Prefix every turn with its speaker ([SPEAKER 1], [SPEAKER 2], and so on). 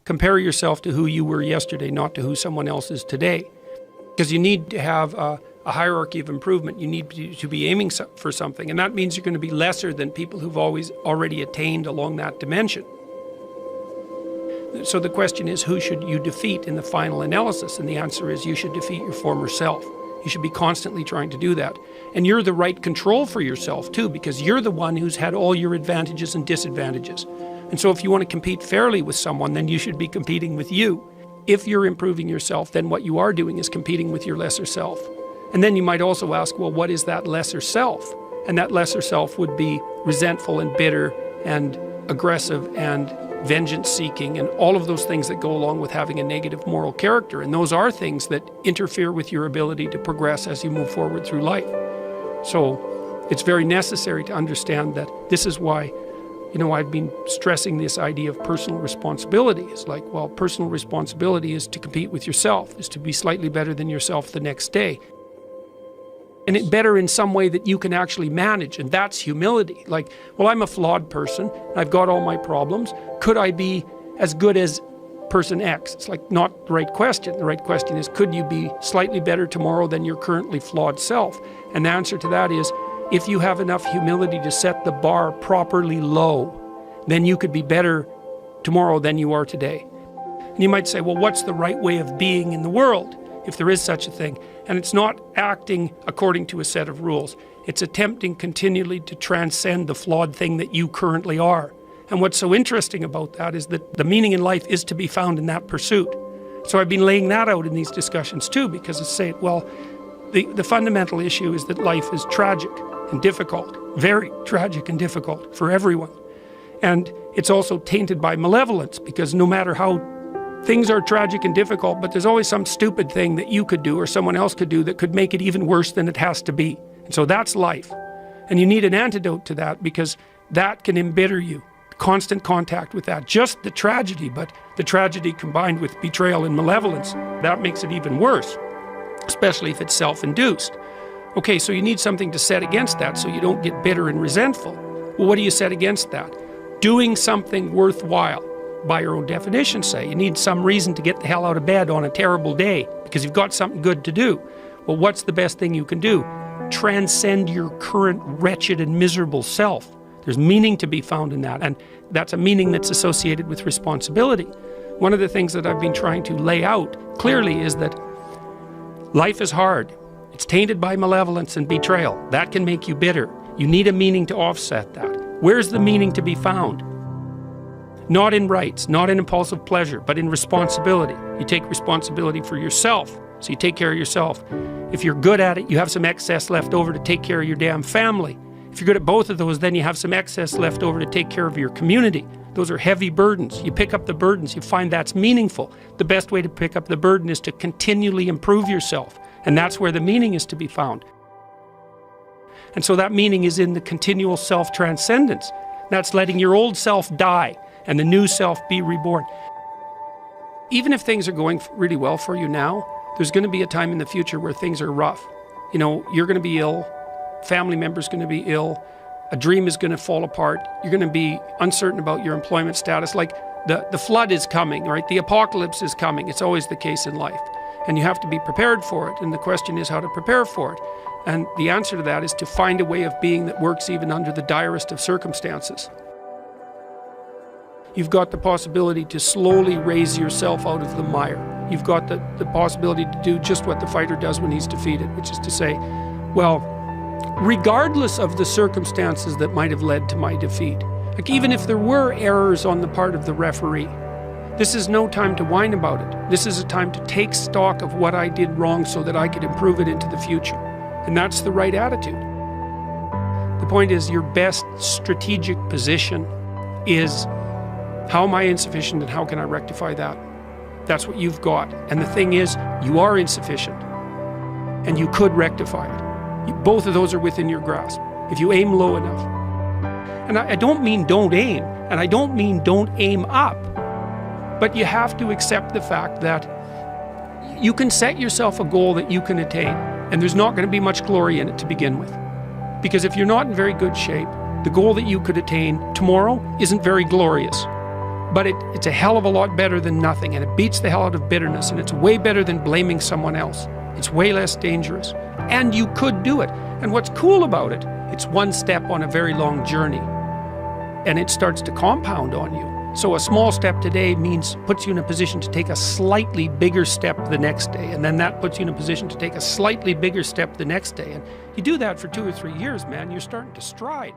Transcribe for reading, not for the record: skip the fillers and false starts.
[SPEAKER 1] Compare yourself to who you were yesterday, not to who someone else is today. Because you need to have a hierarchy of improvement. You need to be aiming for something, and that means you're going to be lesser than people who've already attained along that dimension. So the question is, who should you defeat in the final analysis? And the answer is, you should defeat your former self. You should be constantly trying to do that. And you're the right control for yourself too, because you're the one who's had all your advantages and disadvantages. And so if you want to compete fairly with someone, then you should be competing with you. If you're improving yourself, then what you are doing is competing with your lesser self. And then you might also ask, well, what is that lesser self? And that lesser self would be resentful and bitter and aggressive and vengeance-seeking and all of those things that go along with having a negative moral character. And those are things that interfere with your ability to progress as you move forward through life. So it's very necessary to understand that this is why, I've been stressing this idea of personal responsibility. It's like, well, personal responsibility is to compete with yourself, is to be slightly better than yourself the next day. And it better in some way that you can actually manage, and that's humility. Like, well, I'm a flawed person, I've got all my problems. Could I be as good as person X? It's like not the right question. The right question is, could you be slightly better tomorrow than your currently flawed self? And the answer to that is, if you have enough humility to set the bar properly low, then you could be better tomorrow than you are today. And you might say, well, what's the right way of being in the world, if there is such a thing? And it's not acting according to a set of rules. It's attempting continually to transcend the flawed thing that you currently are. And what's so interesting about that is that the meaning in life is to be found in that pursuit. So I've been laying that out in these discussions too, because it's saying, well, the fundamental issue is that life is tragic and difficult, very tragic and difficult for everyone. And it's also tainted by malevolence, because no matter how things are tragic and difficult, but there's always some stupid thing that you could do or someone else could do that could make it even worse than it has to be. And so that's life. And you need an antidote to that, because that can embitter you. Constant contact with that. Just the tragedy, but the tragedy combined with betrayal and malevolence, that makes it even worse, especially if it's self-induced. Okay, so you need something to set against that so you don't get bitter and resentful. Well, what do you set against that? Doing something worthwhile. By your own definition, say. You need some reason to get the hell out of bed on a terrible day because you've got something good to do. Well, what's the best thing you can do? Transcend your current wretched and miserable self. There's meaning to be found in that, and that's a meaning that's associated with responsibility. One of the things that I've been trying to lay out clearly is that life is hard. It's tainted by malevolence and betrayal. That can make you bitter. You need a meaning to offset that. Where's the meaning to be found? Not in rights, not in impulsive pleasure, but in responsibility. You take responsibility for yourself, so you take care of yourself. If you're good at it, you have some excess left over to take care of your damn family. If you're good at both of those, then you have some excess left over to take care of your community. Those are heavy burdens. You pick up the burdens, you find that's meaningful. The best way to pick up the burden is to continually improve yourself, and that's where the meaning is to be found. And so that meaning is in the continual self-transcendence. That's letting your old self die and the new self be reborn. Even if things are going really well for you now, there's going to be a time in the future where things are rough. You're going to be ill, family member's going to be ill, a dream is going to fall apart, you're going to be uncertain about your employment status. Like the flood is coming, right? The apocalypse is coming. It's always the case in life. And you have to be prepared for it. And the question is how to prepare for it. And the answer to that is to find a way of being that works even under the direst of circumstances. You've got the possibility to slowly raise yourself out of the mire. You've got the possibility to do just what the fighter does when he's defeated, which is to say, well, regardless of the circumstances that might have led to my defeat, like even if there were errors on the part of the referee, this is no time to whine about it. This is a time to take stock of what I did wrong so that I could improve it into the future. And that's the right attitude. The point is, your best strategic position is, how am I insufficient and how can I rectify that? That's what you've got. And the thing is, you are insufficient and you could rectify it. Both of those are within your grasp if you aim low enough. And I don't mean don't aim, and I don't mean don't aim up, but you have to accept the fact that you can set yourself a goal that you can attain, and there's not going to be much glory in it to begin with. Because if you're not in very good shape, the goal that you could attain tomorrow isn't very glorious. But it's a hell of a lot better than nothing, and it beats the hell out of bitterness, and it's way better than blaming someone else. It's way less dangerous. And you could do it. And what's cool about it, it's one step on a very long journey. And it starts to compound on you. So a small step today puts you in a position to take a slightly bigger step the next day, and then that puts you in a position to take a slightly bigger step the next day. And you do that for 2 or 3 years, man, you're starting to stride.